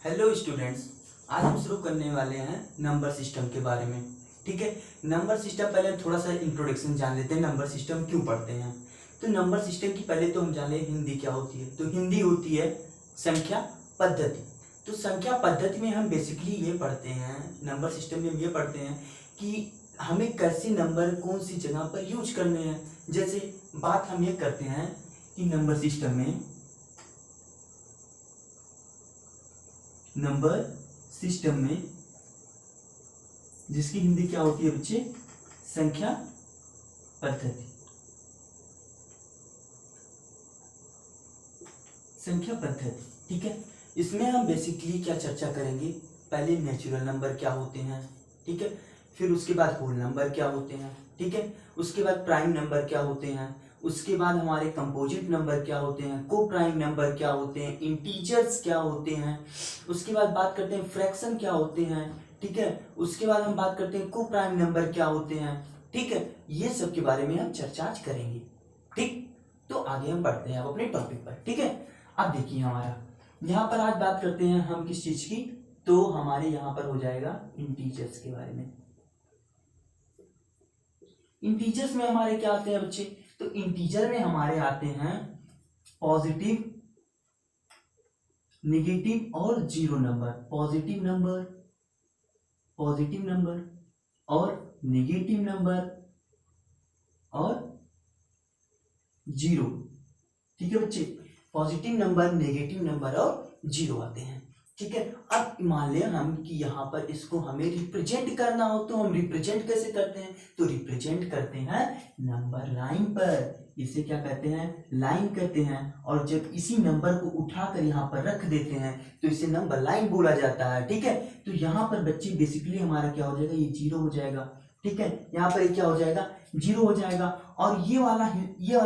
Hello students, आज हम शुरू करने वाले हैं नंबर सिस्टम के बारे में। ठीक है, नंबर सिस्टम पहले थोड़ा सा इंट्रोडक्शन जान लेते हैं। नंबर सिस्टम क्यों पढ़ते हैं? तो नंबर सिस्टम की पहले तो हम जान लें हिंदी क्या होती है। तो हिंदी होती है संख्या पद्धति। तो संख्या पद्धति में हम बेसिकली ये पढ़ते हैं, नंबर सिस्टम में हम ये पढ़ते हैं कि हमें कैसे नंबर कौन सी जगह पर यूज करने हैं। जैसे बात हम ये करते हैं कि नंबर सिस्टम में जिसकी हिंदी क्या होती है बच्चे? संख्या पद्धति। संख्या पद्धति, ठीक है। इसमें हम बेसिकली क्या चर्चा करेंगे? पहले नेचुरल नंबर क्या होते हैं, ठीक है। फिर उसके बाद होल नंबर क्या होते हैं, ठीक है। उसके बाद प्राइम नंबर क्या होते हैं। उसके बाद हमारे कंपोजिट नंबर क्या होते हैं, को प्राइम नंबर क्या होते हैं, इंटीजर्स क्या होते हैं। उसके बाद बात करते हैं फ्रैक्शन क्या होते हैं, ठीक है। उसके बाद हम बात करते हैं को प्राइम नंबर क्या होते हैं, ठीक है। ये सब के बारे में हम चर्चा आज करेंगे, ठीक। तो आगे हम बढ़ते हैं अब अपने टॉपिक पर, ठीक है। अब देखिए हमारा यहाँ पर आज बात करते हैं हम किस चीज की? तो हमारे यहाँ पर हो जाएगा इंटीजर्स के बारे में। इंटीजर्स में हमारे क्या आते हैं बच्चे? तो इंटीजर में हमारे आते हैं पॉजिटिव, नेगेटिव और जीरो नंबर। पॉजिटिव नंबर और नेगेटिव नंबर और जीरो, ठीक है बच्चे। पॉजिटिव नंबर, नेगेटिव नंबर और जीरो आते हैं, ठीक है। अब मान लें हम कि यहाँ पर इसको हमें रिप्रेजेंट करना हो, तो हम रिप्रेजेंट कैसे करते हैं? तो रिप्रेजेंट करते हैं नंबर लाइन पर। इसे क्या कहते हैं? लाइन कहते हैं। और जब इसी नंबर को उठाकर यहाँ पर रख देते हैं तो इसे नंबर लाइन बोला जाता है, ठीक है। तो यहाँ पर बच्चे बेसिकली हमारा क्या हो जाएगा? ये जीरो हो जाएगा, ठीक है। यहाँ पर क्या हो जाएगा? जीरो हो जाएगा। और ये वाला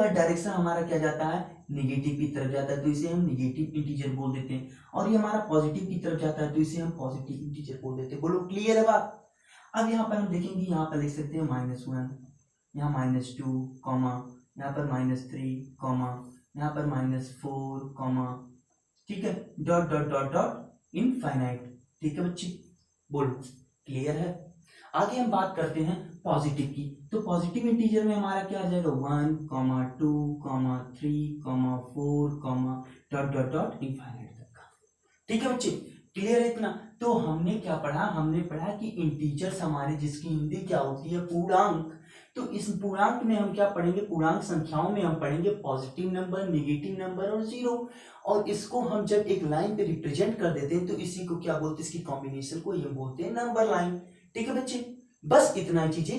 डायरेक्शन हमारा क्या जाता है? नेगेटिव की तरफ जाता है, तो इसे हम नेगेटिव इंटीजर बोल देते हैं। और ये हमारा पॉजिटिव की तरफ जाता है, तो इसे हम पॉजिटिव इंटीजर बोल देते हैं। बोलो क्लियर है बात? अब यहाँ पर हम देखेंगे, यहाँ पर लिख सकते हैं -1, यहाँ -2 कॉमा, यहाँ पर -3 कॉमा, यहाँ पर -4 कॉमा, ठीक है, dot dot dot dot infinite, ठीक है बच्चे। बोलो क्लियर है? आगे हम बात करते हैं पॉजिटिव की। तो पॉजिटिव इंटीजर में हमारा क्या आ जाएगा? 1, 2, 3, 4, डॉट डॉट डॉट इनफाइनाइट तक का, ठीक है बच्चे। क्लियर है इतना? तो हमने क्या पढ़ा? हमने पढ़ा कि इंटीजर्स हमारे जिसकी हिंदी क्या होती है? पूर्णांक। तो इस पूर्णांक में हम क्या पढ़ेंगे? पूर्णांक संख्याओं में हम पढ़ेंगे पॉजिटिव नंबर, नेगेटिव नंबर और जीरो। और इसको हम जब एक लाइन पे रिप्रेजेंट कर देते हैं तो इसी को क्या बोलते हैं? इसकी कॉम्बिनेशन को ये बोलते हैं नंबर लाइन, ठीक है बच्चे। बस इतना ही चीजें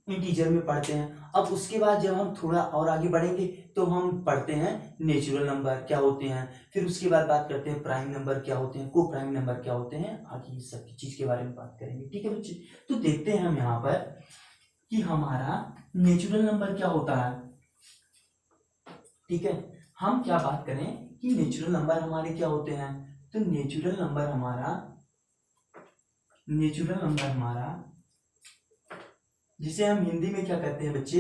इंटीजर में पढ़ते हैं। अब उसके बाद जब हम थोड़ा और आगे बढ़ेंगे तो हम पढ़ते हैं नेचुरल नंबर क्या होते हैं। फिर उसके बाद बात करते हैं प्राइम नंबर क्या होते हैं, को प्राइम नंबर क्या होते हैं। आगे इस सब चीज के बारे में बात करेंगे, ठीक है बच्चे। तो देखते हैं हम यहाँ पर कि हमारा नेचुरल नंबर क्या होता है, ठीक है। हम क्या बात करें कि नेचुरल नंबर हमारे क्या होते हैं? तो नेचुरल नंबर हमारा जिसे हम हिंदी में क्या कहते हैं बच्चे?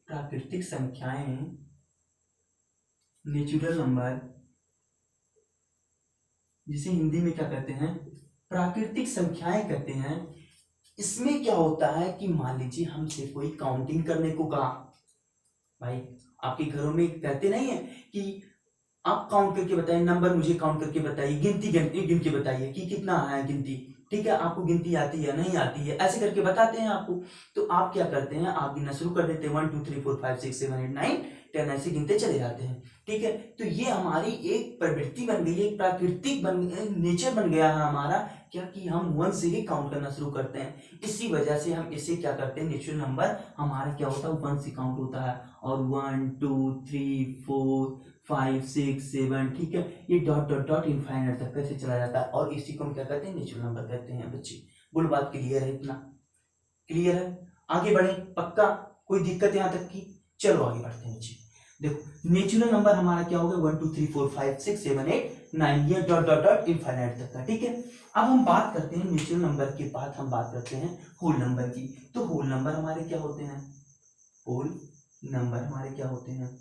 प्राकृतिक संख्याएं। नेचुरल नंबर जिसे हिंदी में क्या कहते हैं? प्राकृतिक संख्याएं कहते हैं। इसमें क्या होता है कि मान लीजिए हमसे कोई काउंटिंग करने को कहा। भाई आपके घरों में कहते नहीं है कि आप काउंट करके बताइए, नंबर मुझे काउंट करके बताइए, गिन के बताइए कि कितना है गिनती, ठीक है। आपको गिनती आती है नहीं आती है, ऐसे करके बताते हैं आपको। तो आप क्या करते हैं? आप गिनना शुरू कर देते हैं 1 2 3 4 5 6 7 8 9 10, ऐसे गिनते चले जाते हैं, ठीक है। तो ये हमारी एक प्रवृत्ति बन गई है, एक प्राकृतिक नेचर बन गया है हमारा क्या, कि हम 1 से ही काउंट करना शुरू करते हैं। इसी वजह से हम इसे क्या करते हैं? नेचुरल नंबर हमारा क्या होता है? 1 से काउंट होता है। और 1 2 3 4 5 6 7, ठीक है। ये डॉट डॉट डॉट इनफाइनाइट तक कैसे चला जाता है। और इसी को हम क्या कहते हैं? नेचुरल नंबर कहते हैं बच्चे। बोलो बात क्लियर है? इतना क्लियर है? आगे बढ़े? पक्का? कोई दिक्कत यहां तक की? चलो आगे बढ़ते हैं बच्चे। देखो नेचुरल नंबर हमारा क्या हो गया? 1 2 3 4 5 6 7 8 9, ये डॉट डॉट डॉट इनफाइनाइट तक का, ठीक है। अब हम बात करते हैं नेचुरल नंबर के बाद हम बात करते हैं होल नंबर की। तो होल नंबर हमारे क्या होते हैं? होल नंबर हमारे क्या होते हैं?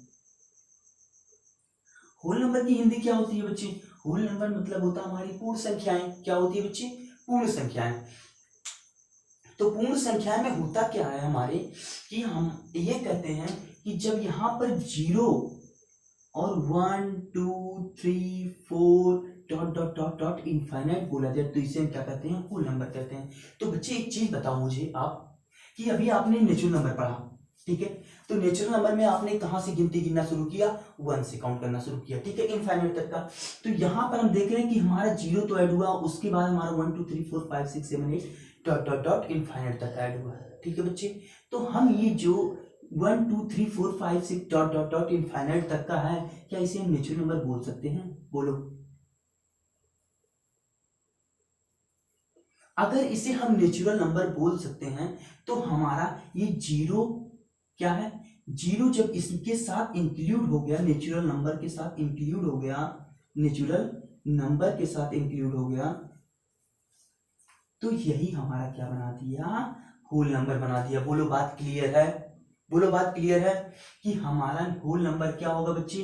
होल नंबर की हिंदी क्या होती है बच्चे? होल नंबर मतलब होता है हमारी पूर्ण संख्याएं। क्या होती है बच्चे? पूर्ण संख्याएं। तो पूर्ण संख्या में होता क्या है हमारे कि हम ये कहते हैं कि जब यहाँ पर 0 और 1 2 3 4 dot dot dot dot infinite बोला जाए तो इसे हम क्या कहते हैं? होल नंबर कहते हैं। तो बच्चे एक चीज बताओ मुझे आप कि अभी आपने नेचुरल नंबर पढ़ा, ठीक है? तो नेचुरल नंबर में आपने कहां से गिनती गिनना शुरू किया? 1 से काउंट करना शुरू किया, ठीक है, इनफाइनाइट तक का। तो यहाँ पर हम देख रहे हैं कि हमारा 0 तो ऐड हुआ, उसके बाद हमारा 1 2 3 4 5 6 7 8 डॉट डॉट डॉट इनफाइनाइट तक ऐड हुआ है, ठीक है बच्चे? तो हम ये जो 1 2 3 4 5 6 डॉट डॉट डॉट इनफाइनाइट तक का है, क्या इसे हम नेचुरल नंबर बोल सकते हैं? बोलो। अगर इसे हम नेचुरल नंबर बोल सकते हैं तो हमारा ये 0 क्या है? 0 जब इसके साथ इंक्लूड हो गया, नेचुरल नंबर के साथ इंक्लूड हो गया, नेचुरल नंबर के साथ इंक्लूड हो गया, तो यही हमारा क्या बना दिया? होल नंबर बना दिया। बोलो बात क्लियर है? बोलो बात क्लियर है कि हमारा होल नंबर क्या होगा बच्चे?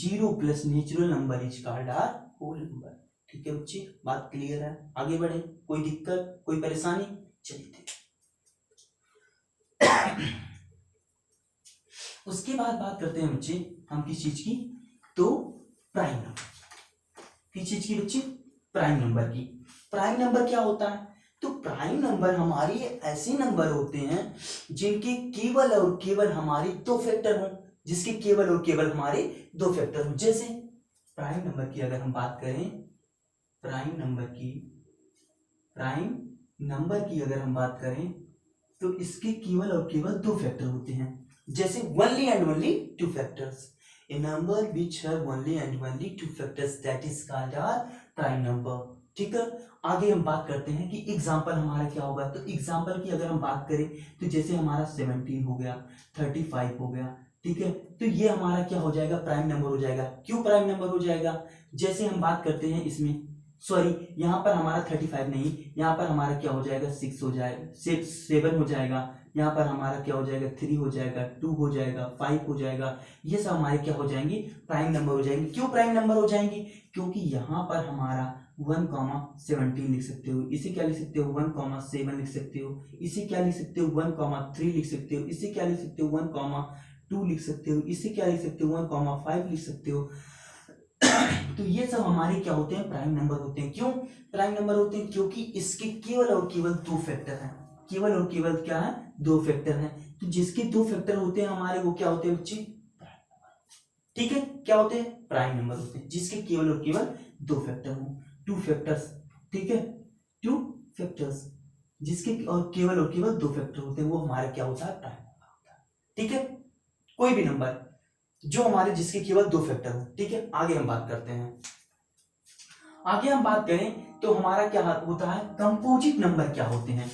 0 plus natural number is called are whole number, ठीक है बच्चे? बात क्लियर है? आगे बढ़े, कोई दिक्कत, कोई परेशानी? चलिए उसके बाद बात करते हैं बच्चे हम किस चीज की? तो प्राइम नंबर। किस चीज की बच्चे? प्राइम नंबर की। प्राइम नंबर क्या होता है? तो प्राइम नंबर हमारी ऐसे नंबर होते हैं जिनके केवल और केवल हमारे दो फैक्टर हों, जिसके केवल और केवल हमारे दो फैक्टर हों। जैसे प्राइम नंबर की अगर हम बात करें, प्राइम नंबर की अगर हम बात करें तो इसके केवल और केवल दो फैक्टर होते हैं। जैसे only and only two factors, a number which have only and only two factors that is called are prime number, ठीक है? आगे हम बात करते हैं कि एग्जांपल हमारा क्या होगा। तो एग्जांपल की अगर हम बात करें तो जैसे हमारा 17 हो गया, 35 हो गया, ठीक है? तो ये हमारा क्या हो जाएगा? प्राइम नंबर हो जाएगा। क्यों प्राइम नंबर हो जाएगा? जैसे हम बात करते हैं इसमें, सॉरी यहाँ पर हमारा 35 नहीं, यहाँ पर हमारा क्या हो जाएगा? 6 हो जाएगा, 7 हो जाएगा, यहाँ पर हमारा क्या हो जाएगा? 3 हो जाएगा, 2 हो जाएगा, 5 हो जाएगा। ये सब हमारे क्या हो जाएंगे? प्राइम नंबर हो जाएंगे। क्यों प्राइम नंबर हो जाएंगे? क्योंकि यहाँ पर हमारा 1,17 लिख सकते हो, इसे क्या लिख सकते हो? 1,7 लिख सकते हो, इसे क्या लिख सकते हो? 1,3 लिख सकते हो, इसे क्या लिख सकते हो? 1,2 लिख सकते हो, इसे क्या लिख सकते हो? 1,5 लिख सकते हो। तो ये सब हमारे क्या होते हैं? प्राइम नंबर होते हैं। क्यों प्राइम नंबर होते हैं? क्योंकि इसके केवल और केवल दो फैक्टर हैं। केवल और केवल क्या है? दो फैक्टर हैं। तो जिसके दो फैक्टर होते हैं हमारे, वो क्या होते हैं बच्चे? ठीक है, क्या होते हैं? प्राइम नंबर होते हैं। जिसके केवल और केवल दो फैक्टर हो, टू फैक्टर्स, ठीक है, टू फैक्टर्स, जिसके और केवल दो फैक्टर होते हैं, वो हमारे क्या होता है? प्राइम नंबर होता है, ठीक है? कोई भी नंबर जो हमारे जिसके केवल दो फैक्टर हो, ठीक है? आगे हम बात करते हैं। आगे हम बात करें तो हमारा क्या होता है? कंपोजिट नंबर क्या होते हैं?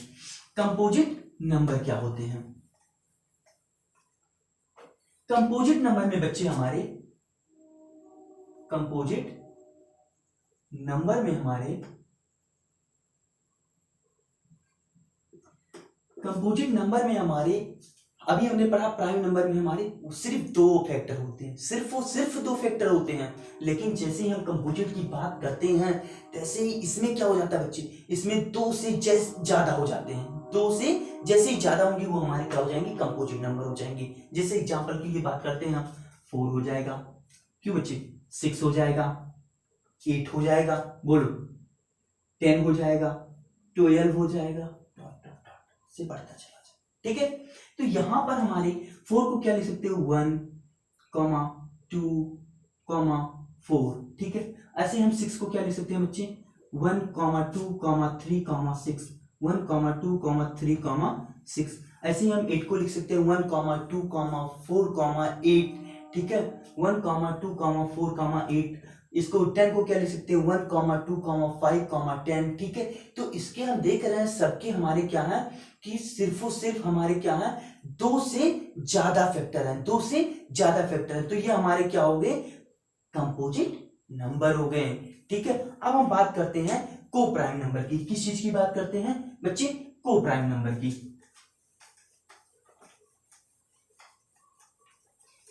कंपोजिट नंबर क्या होते हैं? कंपोजिट नंबर में बच्चे हमारे, कंपोजिट नंबर में हमारे, कंपोजिट नंबर में हमारे, अभी हमने पढ़ा प्राइम नंबर में हमारे सिर्फ दो फैक्टर होते हैं, सिर्फ दो फैक्टर होते हैं। लेकिन जैसे ही हम कंपोजिट की बात करते हैं तैसे ही इसमें क्या हो जाता है बच्चे? इसमें दो से ज्यादा हो जाते हैं। दो से जैसे ही ज्यादा होंगे वो हमारे क्या हो जाएंगे? कंपोजिट नंबर हो जाएंगे। जैसे एग्जांपल के लिए बात करते हैं हम, 4 हो जाएगा, क्यों बच्चे? 6 हो जाएगा, 8 हो जाएगा, बोलो, 10 हो जाएगा, 12 हो जाएगा, से बढ़ता चला जाए, ठीक है? तो यहां पर हमारे 4 को क्या लिख सकते हो? 1, 2, 4, ठीक है? ऐसे हम 6 को क्या लिख सकते हैं बच्चे? 1, 2, 3, 6, 1, 2, 3, 6। ऐसे ही हम 8 को लिख सकते हैं 1, 2, 4, 8, ठीक है? 1, 2, 4, 8। इसको 10 को क्या लिख सकते हैं? 1, 2, 5, 10, ठीक है? तो इसके हम देख रहे हैं सबके हमारे क्या है कि सिर्फ और सिर्फ हमारे क्या है? दो से ज्यादा फैक्टर है, दो से ज्यादा फैक्टर है। तो ये हमारे क्या हो गए? कंपोजिट नंबर हो गए, ठीक है? अब हम बात करते हैं को प्राइम नंबर की। किस चीज की बात करते हैं बच्चे? को प्राइम नंबर की।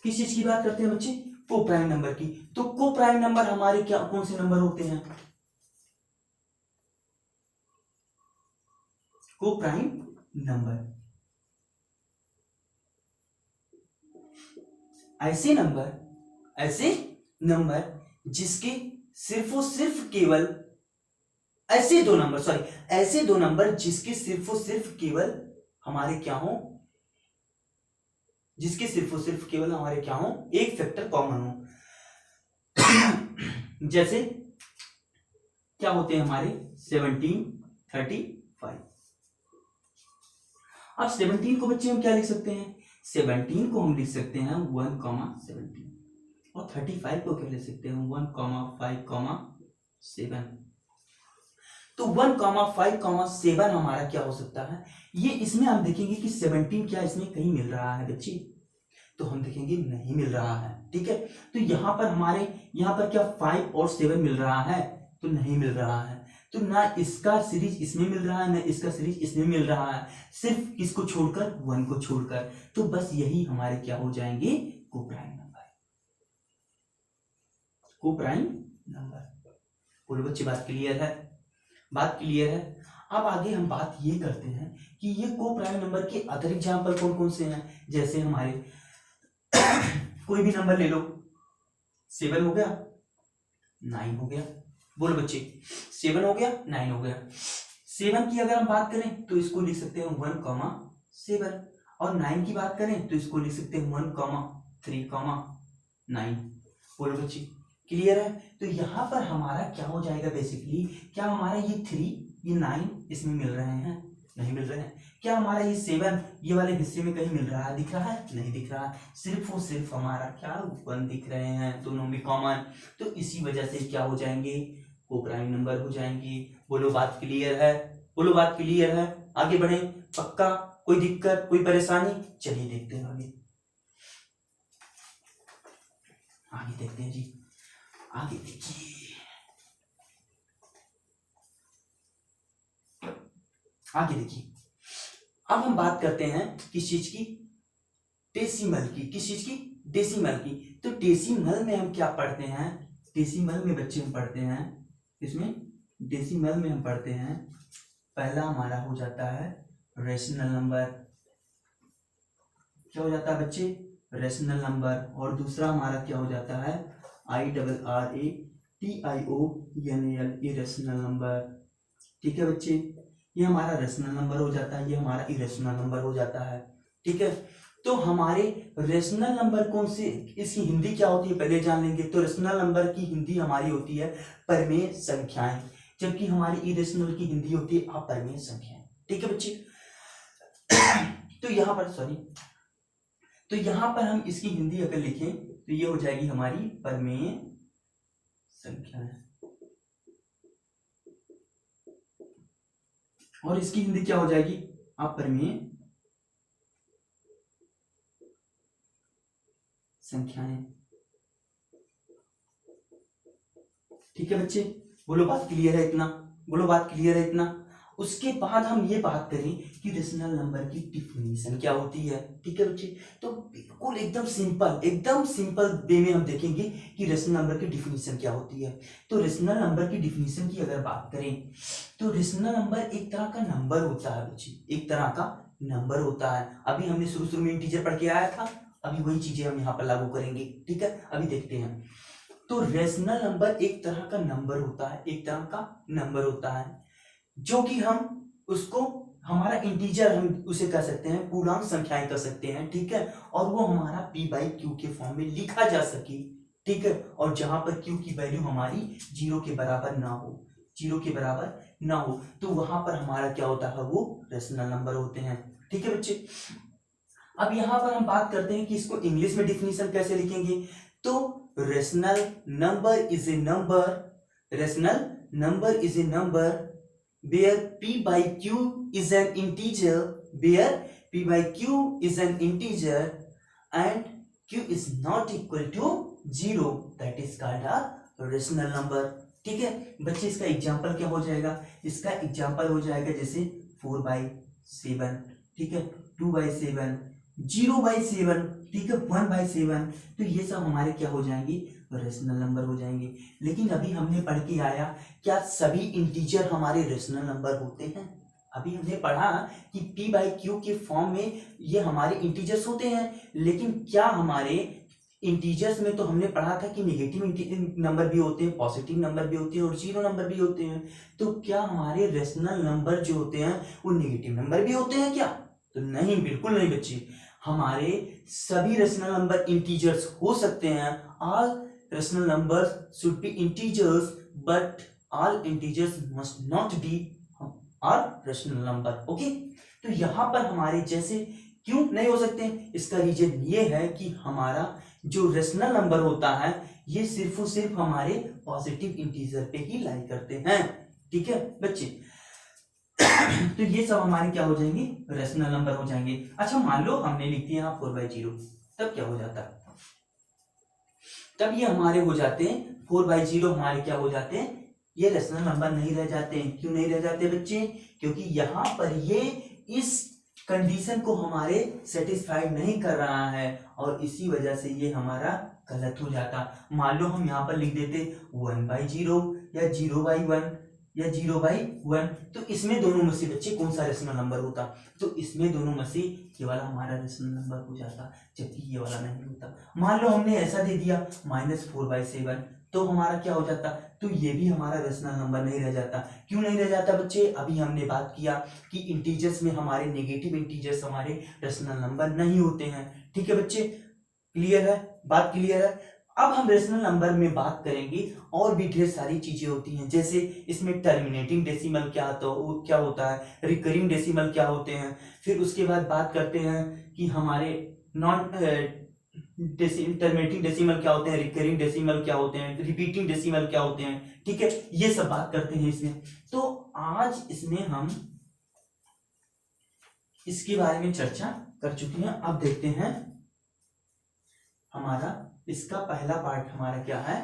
किस चीज की बात करते हैं बच्चे? को प्राइम नंबर की। तो को प्राइम नंबर हमारे क्या कौन से नंबर होते हैं? को प्राइम नंबर ऐसे नंबर जिसके सिर्फ और सिर्फ केवल ऐसे दो नंबर जिसके सिर्फ और सिर्फ केवल हमारे क्या हो, जिसके सिर्फ और सिर्फ केवल हमारे क्या हो, एक फैक्टर कॉमन हो। जैसे क्या होते हैं हमारे 17, 35। अब 17 को बच्चे हम क्या लिख सकते हैं? 17 को हम लिख सकते हैं 1,17 और 35 को क्या लिख सकते हैं 1,5,7। तो 1,5,7 हमारा क्या हो सकता है? ये इसमें हम देखेंगे कि 17 क्या इसमें कहीं मिल रहा है बच्चे? तो हम देखेंगे नहीं मिल रहा है, ठीक है। तो यहाँ पर क्या 5 और 7 मिल रहा है? तो नहीं मिल रहा है। तो ना इसका सीरीज इसमें मिल रहा है ना इसका सीरीज इसमें मिल रहा है, सिर्फ किसको छोड़कर? 1 को छोड़कर। तो बस यही हमारे क्या हो जाएंगे? को प्राइम नंबर। बोलो बच्चे बात क्लियर है? अब आगे हम बात ये करते हैं कि ये को प्राइम नंबर के अदर एग्जाम्पल कौन कौन से हैं। जैसे हमारे कोई भी नंबर ले लो, 7 हो गया, 9 हो गया। बोलो बच्चे 7 हो गया, 9 हो गया। 7 की अगर हम बात करें तो इसको लिख सकते हैं 1,7 और 9 की बात करें तो इसको लिख सकते हैं 1,3,9। बोलो बच्चे क्लियर है? तो यहाँ पर हमारा क्या हो जाएगा बेसिकली, क्या हमारा ये 3 ये 9 इसमें मिल रहे हैं? नहीं मिल रहे हैं। क्या हमारा ये 7 ये वाले हिस्से में कहीं मिल रहा है? दिख रहा है? नहीं दिख रहा है। सिर्फ और सिर्फ हमारा क्या 1 दिख रहे हैं, दोनों में कॉमन। तो इसी वजह से क्या हो जाएंगे? को प्राइम नंबर हो जाएंगे। बोलो बात क्लियर है? आगे बढ़े? पक्का? कोई दिक्कत, कोई परेशानी? चलिए देखते हैं आगे देखते हैं जी। आगे देखिए, अब हम बात करते हैं किस चीज की? डेसिमल की। किस चीज की? डेसिमल की। तो डेसिमल में हम क्या पढ़ते हैं? डेसिमल में बच्चे हम पढ़ते हैं, इसमें डेसिमल में हम पढ़ते हैं, पहला हमारा हो जाता है रेशनल नंबर। क्या हो जाता है बच्चे? Rational number. और दूसरा हमारा क्या हो जाता है? IRRATIONAL, irrational number. ठीक है बच्चे, ये हमारा रेशनल नंबर हो जाता है, ये हमारा इरेशनल नंबर हो जाता है। ठीक है, तो हमारे रेशनल नंबर कौन से, इसकी हिंदी क्या होती है पहले जान लेंगे। तो रेशनल नंबर की हिंदी हमारी होती है परमेय संख्याएं, जबकि हमारी इरेशनल की हिंदी होती है अपरमेय संख्याएं। ठीक है बच्चे, तो यहाँ पर हम इसकी हिंदी अगर लिखें तो ये हो जाएगी हमारी परमेय संख्याएं, और इसकी हिंदी क्या हो जाएगी? अपरमेय संख्याएं। ठीक है बच्चे, बोलो बात क्लियर है इतना? उसके बाद हम ये बात करें कि रेशनल नंबर की डिफिनीशन क्या होती है। ठीक है बच्चे, तो बिल्कुल एकदम सिंपल वे में हम देखेंगे कि रेशनल नंबर की डिफिनीशन क्या होती है। तो रेशनल नंबर की डिफिनीशन की अगर बात करें तो रेशनल नंबर एक तरह का नंबर होता है बच्चे, एक तरह का नंबर होता है। अभी हमने शुरू में इंटीजर पढ़ के आया था, अभी वही चीजें हम यहाँ पर लागू करेंगे। ठीक है, अभी देखते हैं। तो रेशनल नंबर एक तरह का नंबर होता है, जो कि हम उसको हमारा इंटीजर हम उसे कह सकते हैं, पूर्णांक संख्याएं कर सकते हैं। ठीक है, और वो हमारा p/q के फॉर्म में लिखा जा सके। ठीक है, और जहां पर q की वैल्यू हमारी 0 के बराबर ना हो, तो वहां पर हमारा क्या होता है? वो रेशनल नंबर होते हैं। ठीक है बच्चे, अब यहां पर हम बात करते हैं कि इसको इंग्लिश में डिफिनीशन कैसे लिखेंगे। तो rational number is a number where p/q is an integer, and q is not equal to 0, that is called a rational number। ठीक है बच्चे, इसका एग्जांपल क्या हो जाएगा? इसका एग्जांपल हो जाएगा जैसे 4/7, ठीक है, 2/7, 0/7, ठीक है, 1/7, तो ये सब हमारे क्या हो जाएंगे, रेशनल नंबर हो जाएंगे। लेकिन अभी हमने पढ़ के आया, क्या सभी इंटीजर हमारे रेशनल नंबर होते हैं? अभी हमने पढ़ा कि p/q के फॉर्म में ये हमारे इंटीजर्स होते हैं, लेकिन क्या हमारे इंटीजर्स में तो हमने पढ़ा था कि नेगेटिव नंबर भी होते हैं, पॉजिटिव नंबर भी होते हैं और जीरो नंबर भी होते हैं। तो क्या हमारे रेशनल नंबर जो होते हैं वो नेगेटिव नंबर भी होते हैं क्या? तो नहीं, बिल्कुल नहीं बच्चे। हमारे सभी रेशनल नंबर इंटीजर्स हो सकते हैं। All rational numbers should be integers, but all integers must not be are rational number. Okay, तो यहां पर हमारे जैसे क्यों नहीं हो सकते, इसका रीजन ये है कि हमारा जो रेशनल नंबर होता है ये सिर्फ और सिर्फ हमारे पॉजिटिव इंटीजर पे ही लाई करते हैं। ठीक है बच्चे, तो ये सब हमारे क्या हो जाएंगे, रेशनल नंबर हो जाएंगे। अच्छा, मान लो हमने लिख दिया यहाँ 4/0, तब क्या हो जाता है, तब ये हमारे हो जाते हैं 4/0, हमारे क्या हो जाते हैं, ये रेशनल नंबर नहीं रह जाते हैं। क्यों नहीं रह जाते बच्चे? क्योंकि यहां पर ये इस कंडीशन को हमारे सेटिस्फाइड नहीं कर रहा है और इसी वजह से ये हमारा गलत हो जाता। मान लो हम यहाँ पर लिख देते 1/0 या 0/1 या 0/1, तो इसमें दोनों में से बच्चे कौन सा रेशनल नंबर होता? तो इसमें दोनों में से ये वाला हमारा रेशनल नंबर हो जाता, जबकि ये वाला नहीं होता। मान लो हमने ऐसा दे दिया -4/7, तो हमारा क्या हो जाता, तो ये भी हमारा रेशनल नंबर नहीं रह जाता। क्यों नहीं रह जाता बच्चे? अभी हमने बात किया कि इंटीजर्स में हमारे नेगेटिव इंटीजर्स हमारे रेशनल नंबर नहीं होते हैं। ठीक है बच्चे, क्लियर है, बात क्लियर है। अब हम रेशनल नंबर में बात करेंगे, और भी ढेर सारी चीजें होती हैं, जैसे इसमें टर्मिनेटिंग डेसिमल क्या होता है, रिकरिंग डेसिमल क्या होते हैं। फिर उसके बाद बात करते हैं कि हमारे नॉन टर्मिनेटिंग डेसिमल क्या होते हैं, रिकरिंग डेसिमल क्या होते हैं, रिपीटिंग डेसिमल क्या होते हैं। ठीक है, ये सब बात करते हैं इसमें। तो आज इसमें हम इसके बारे में चर्चा कर चुके हैं। अब देखते हैं हमारा इसका पहला पार्ट हमारा क्या है,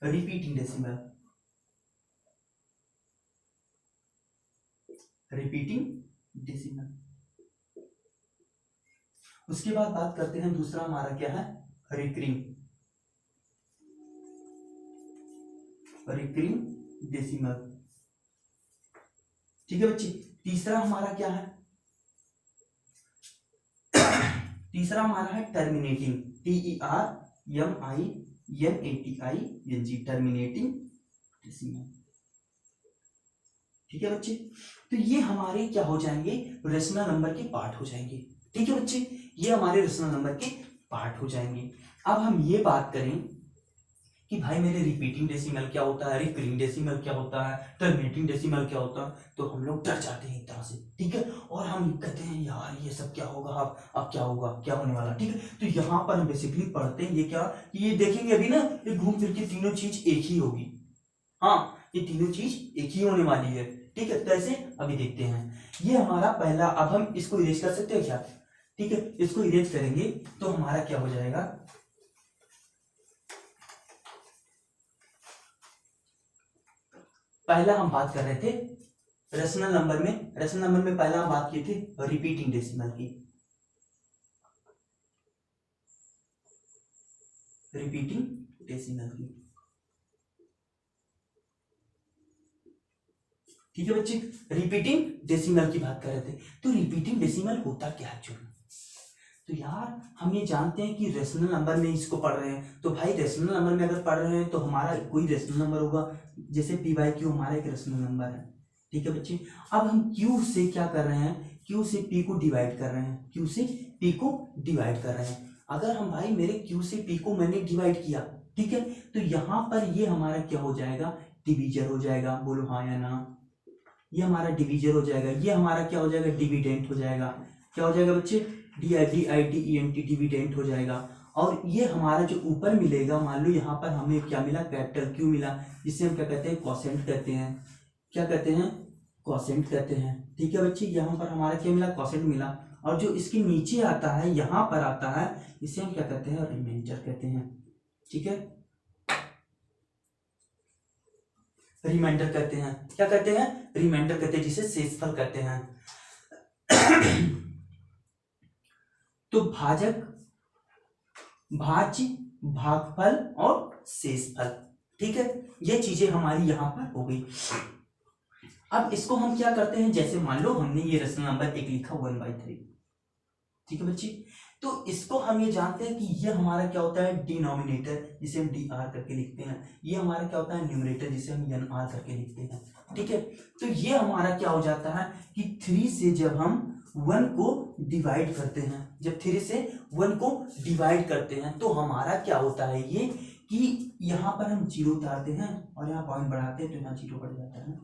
रिपीटिंग डेसिमल। रिपीटिंग डेसिमल, उसके बाद बात करते हैं दूसरा हमारा क्या है, रिकरिंग डेसिमल। ठीक है बच्चे, तीसरा हमारा क्या है, तीसरा हमारा है टर्मिनेटिंग, TERMINATING, टर्मिनेटिंग डेसिमल। ठीक है बच्चे, तो ये हमारे क्या हो जाएंगे, रेशनल नंबर के पार्ट हो जाएंगे। ठीक है बच्चे, ये हमारे रेशनल नंबर के पार्ट हो जाएंगे। अब हम ये बात करें कि भाई मेरे रिपीटिंग डेसिमल क्या होता है, रिकरिंग डेसिमल क्या होता है, टर्मिनेटिंग डेसिमल क्या होता है, तो हम लोग डर जाते हैं एक तरह से। ठीक है, और हम कहते हैं यार ये सब क्या होगा, अब क्या होगा, क्या होने वाला। ठीक है, तो यहाँ पर हम बेसिकली पढ़ते हैं ये क्या, ये देखेंगे अभी ना, ये घूम फिर के तीनों चीज एक ही होगी। हाँ, ये तीनों चीज एक ही होने वाली है। ठीक है, कैसे अभी देखते हैं। ये हमारा पहला, अब हम इसको इरेज कर सकते हैं क्या? ठीक है, इसको इरेज करेंगे तो हमारा क्या हो जाएगा, पहला हम बात कर रहे थे रेशनल नंबर में, रेशनल नंबर में पहला हम बात किए थे रिपीटिंग डेसिमल की, रिपीटिंग डेसिमल की। ठीक है बच्चे, रिपीटिंग डेसिमल की बात कर रहे थे। तो रिपीटिंग डेसिमल होता क्या है? तो यार हम ये जानते हैं कि रेशनल नंबर में इसको पढ़ रहे हैं, तो भाई रेशनल नंबर में अगर पढ़ रहे हैं तो हमारा कोई रेशनल नंबर होगा, जैसे p/q हमारा एक रेशनल नंबर है। ठीक है बच्चे, अब हम q से क्या कर रहे हैं, q से p को डिवाइड कर रहे हैं, q से p को डिवाइड कर रहे हैं। अगर हम भाई मेरे q से p को मैंने डिवाइड किया, ठीक है, तो यहाँ पर ये हमारा क्या हो जाएगा, डिवीजर हो जाएगा। बोलो हाँ या ना, ये हमारा डिवीजर हो जाएगा। ये हमारा क्या हो जाएगा, डिविडेंट हो जाएगा। क्या हो जाएगा बच्चे, DIVIDENT, डिविडेंट हो जाएगा। और ये हमारा जो ऊपर मिलेगा, मान लो यहाँ पर हमें क्या मिला, कैपिटल Q मिला, जिसे हम क्या कहते हैं, कोसेंट कहते हैं। क्या कहते हैं, कोसेंट कहते हैं। ठीक है बच्चे, यहाँ पर हमारा क्या मिला, कोसेंट मिला। और जो इसके नीचे आता है, यहाँ पर आता है, इसे हम क्या कहते हैं, रिमाइंडर कहते हैं। ठीक है, रिमाइंडर कहते हैं। क्या कहते हैं, रिमाइंडर कहते हैं, जिसे शेषफल कहते हैं। तो भाजक, भाज्य, भागफल और शेषफल। ठीक है, ये चीजें हमारी यहाँ पर हो गई। अब इसको हम क्या करते हैं, जैसे मान लो हमने ये प्रश्न नंबर 1 लिखा 1/3। ठीक है बच्चे, तो इसको हम ये जानते हैं कि ये हमारा क्या होता है, डिनोमिनेटर, जिसे हम dr करके लिखते हैं। ये हमारा क्या होता है, न्यूमरेटर, जिसे हम nr करके लिखते हैं। ठीक है, तो ये हमारा क्या हो जाता है कि 3 से जब हम 1 को डिवाइड करते हैं, जब 3 से 1 को डिवाइड करते हैं तो हमारा क्या होता है ये कि यहाँ पर हम 0 उतारते हैं और यहाँ पॉइंट बढ़ाते हैं तो यहाँ 0 बढ़ जाता है।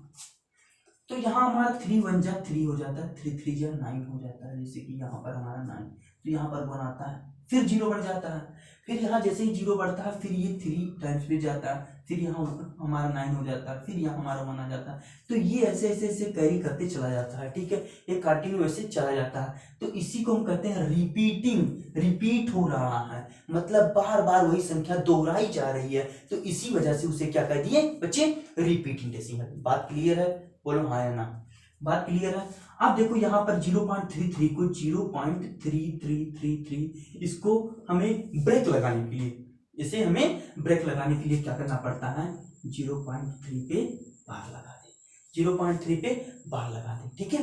तो यहाँ हमारा 3 1 जा 3 हो जाता है, 3 3 जा 9 हो जाता है, जैसे कि यहाँ पर हमारा 9, तो यहाँ पर 1 आता है, फिर 0 बढ़ जाता है, फिर यहाँ जैसे ही 0 बढ़ता है फिर ये 3 टाइम्स फिर जाता है, फिर यहाँ हमारा 9 हो जाता है, फिर यहाँ हमारा 1 आ जाता है। तो ये ऐसे ऐसे ऐसे कैरी करते चला जाता है। ठीक है, ये कंटिन्यू ऐसे चला जाता है, तो इसी को हम कहते हैं रिपीटिंग, रिपीट हो रहा है, मतलब बार बार वही संख्या दोहराई जा रही है, तो इसी वजह से उसे क्या कह दिए बच्चे, रिपीटिंग डेसिमल। बात क्लियर है, बोलो हाँ या ना, बात क्लियर है। अब देखो यहाँ पर 0.33 को 0.3333 इसको हमें ब्रेक लगाने के लिए, इसे हमें ब्रेक लगाने के लिए क्या करना पड़ता है, 0.3 पे बार लगा दे, 0.3 पे बार लगा दे। ठीक है,